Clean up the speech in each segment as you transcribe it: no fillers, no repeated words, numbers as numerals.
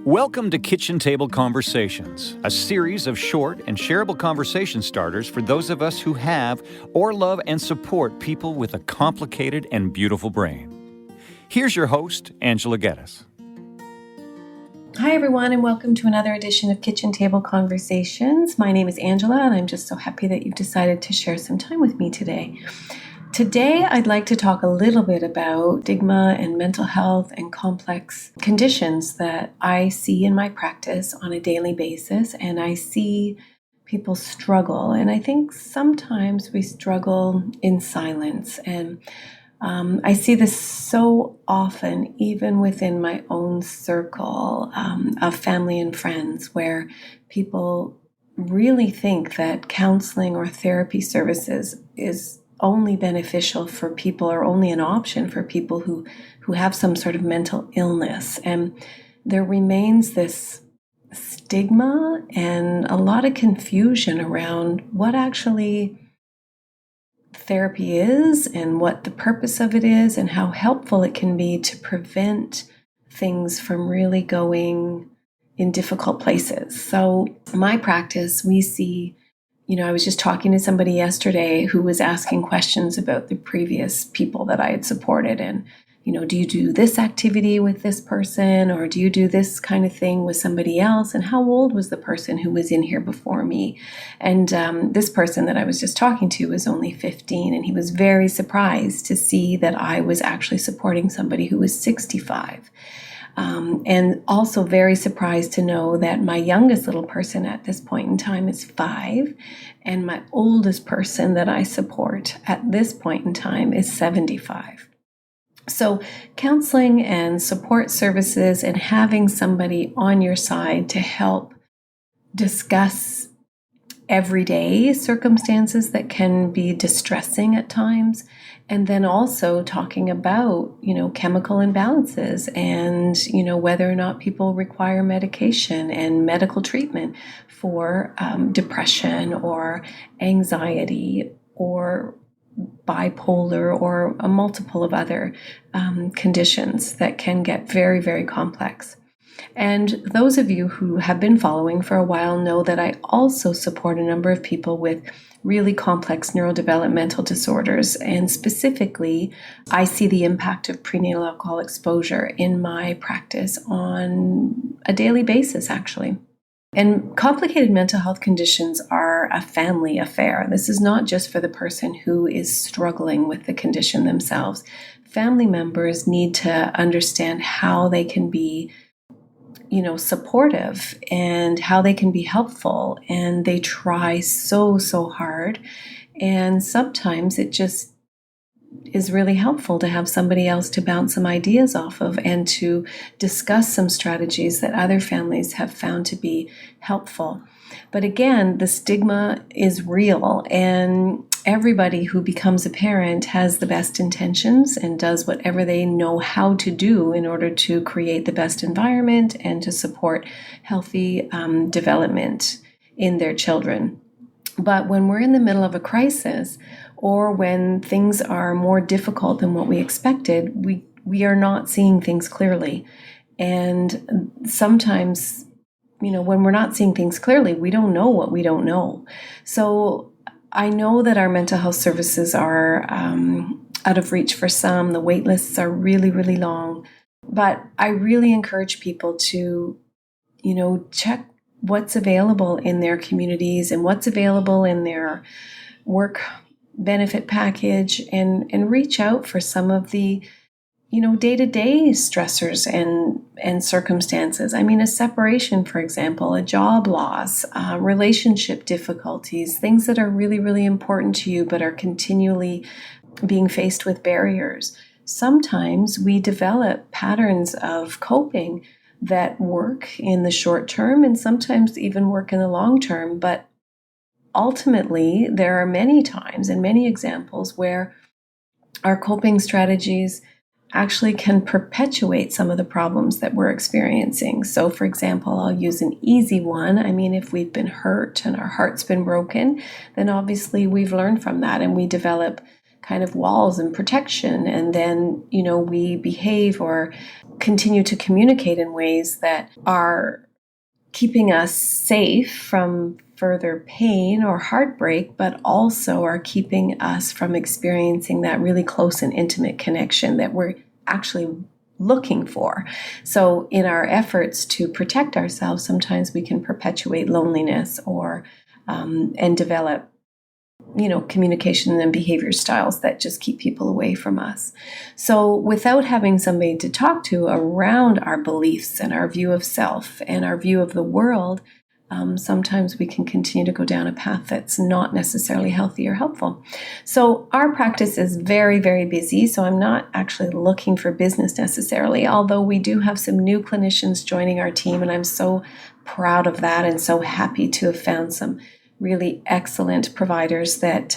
Welcome to Kitchen Table Conversations, a series of short and shareable conversation starters for those of us who have or love and support people with a complicated and beautiful brain. Here's your host, Angela Geddes. Hi, everyone, and welcome to another edition of Kitchen Table Conversations. My name is Angela, and I'm just so happy that you've decided to share some time with me today. Today, I'd like to talk a little bit about stigma and mental health and complex conditions that I see in my practice on a daily basis, and I see people struggle. And I think sometimes we struggle in silence, and I see this so often, even within my own circle of family and friends, where people really think that counseling or therapy services is only beneficial for people or only an option for people who have some sort of mental illness. And there remains this stigma and a lot of confusion around what actually therapy is and what the purpose of it is and how helpful it can be to prevent things from really going in difficult places. So my practice, we see, I was just talking to somebody yesterday who was asking questions about the previous people that I had supported. And, do you do this activity with this person, or do you do this kind of thing with somebody else? And how old was the person who was in here before me? And this person that I was just talking to was only 15, and he was very surprised to see that I was actually supporting somebody who was 65. And also very surprised to know that my youngest little person at this point in time is 5, and my oldest person that I support at this point in time is 75. So counseling and support services and having somebody on your side to help discuss everyday circumstances that can be distressing at times, and then also talking about, chemical imbalances and, whether or not people require medication and medical treatment for depression or anxiety or bipolar or a multiple of other conditions that can get very, very complex. And those of you who have been following for a while know that I also support a number of people with really complex neurodevelopmental disorders. And specifically, I see the impact of prenatal alcohol exposure in my practice on a daily basis, actually. And complicated mental health conditions are a family affair. This is not just for the person who is struggling with the condition themselves. Family members need to understand how they can be supportive and how they can be helpful. And they try so hard. And sometimes it just is really helpful to have somebody else to bounce some ideas off of and to discuss some strategies that other families have found to be helpful. But again, the stigma is real, and everybody who becomes a parent has the best intentions and does whatever they know how to do in order to create the best environment and to support healthy development in their children. But when we're in the middle of a crisis, or when things are more difficult than what we expected, we are not seeing things clearly. And sometimes, when we're not seeing things clearly, we don't know what we don't know. So I know that our mental health services are out of reach for some. The wait lists are really, really long. But I really encourage people to, check what's available in their communities and what's available in their work benefit package, and reach out for some of the day-to-day stressors and circumstances. I mean, a separation, for example, a job loss, relationship difficulties, things that are really, really important to you but are continually being faced with barriers. Sometimes we develop patterns of coping that work in the short term and sometimes even work in the long term, but ultimately, there are many times and many examples where our coping strategies actually can perpetuate some of the problems that we're experiencing. So, for example, I'll use an easy one. I mean, if we've been hurt and our heart's been broken, then obviously we've learned from that and we develop kind of walls and protection, and then, we behave or continue to communicate in ways that are keeping us safe from further pain or heartbreak, but also are keeping us from experiencing that really close and intimate connection that we're actually looking for. So in our efforts to protect ourselves, sometimes we can perpetuate loneliness or and develop communication and behavior styles that just keep people away from us. So without having somebody to talk to around our beliefs and our view of self and our view of the world, sometimes we can continue to go down a path that's not necessarily healthy or helpful. So our practice is very, very busy. So I'm not actually looking for business necessarily, although we do have some new clinicians joining our team, and I'm so proud of that and so happy to have found some really excellent providers that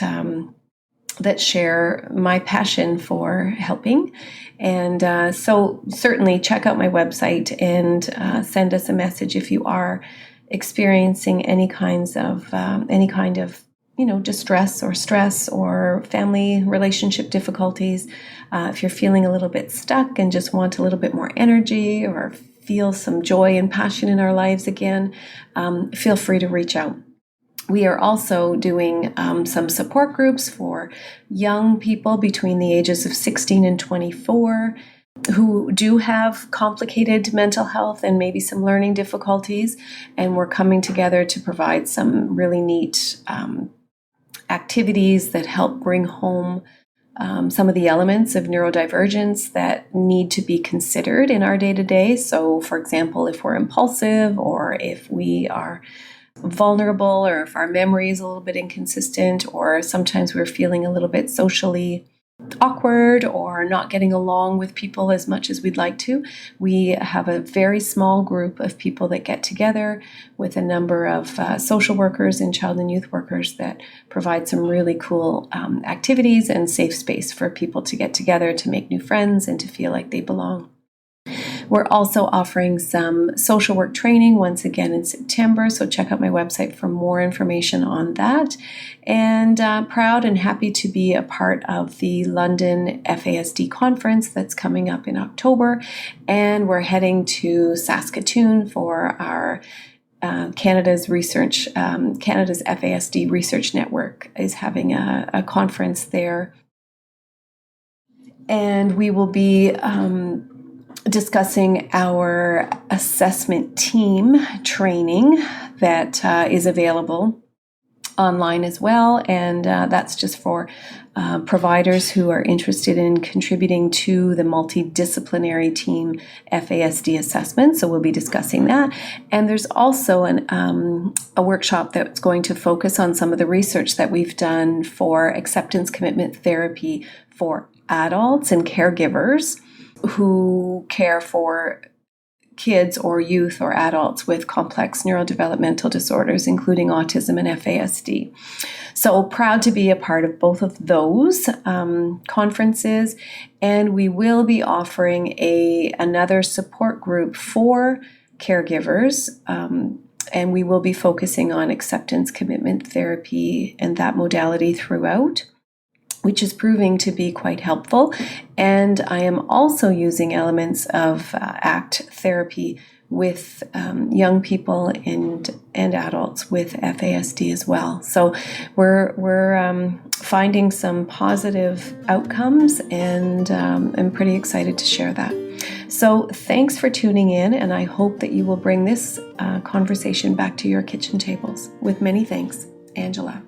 share my passion for helping. And so certainly check out my website and send us a message if you are experiencing any kind of distress or stress or family relationship difficulties. If you're feeling a little bit stuck and just want a little bit more energy or feel some joy and passion in our lives again, feel free to reach out. We are also doing some support groups for young people between the ages of 16 and 24 who do have complicated mental health and maybe some learning difficulties. And we're coming together to provide some really neat activities that help bring home some of the elements of neurodivergence that need to be considered in our day-to-day. So, for example, if we're impulsive or if we are vulnerable or if our memory is a little bit inconsistent, or sometimes we're feeling a little bit socially awkward or not getting along with people as much as we'd like to. We have a very small group of people that get together with a number of social workers and child and youth workers that provide some really cool activities and safe space for people to get together, to make new friends, and to feel like they belong. We're also offering some social work training once again in September, so check out my website for more information on that. And proud and happy to be a part of the London FASD conference that's coming up in October. And we're heading to Saskatoon for our Canada's FASD Research Network is having a conference there. And we will be discussing our assessment team training that is available online as well. And that's just for providers who are interested in contributing to the multidisciplinary team FASD assessment. So we'll be discussing that. And there's also a workshop that's going to focus on some of the research that we've done for acceptance commitment therapy for adults and caregivers who care for kids or youth or adults with complex neurodevelopmental disorders, including autism and FASD. So proud to be a part of both of those conferences. And we will be offering another support group for caregivers. And we will be focusing on acceptance commitment therapy and that modality throughout, which is proving to be quite helpful. And I am also using elements of ACT therapy with young people and adults with FASD as well. So we're finding some positive outcomes, and I'm pretty excited to share that. So thanks for tuning in, and I hope that you will bring this conversation back to your kitchen tables. With many thanks, Angela.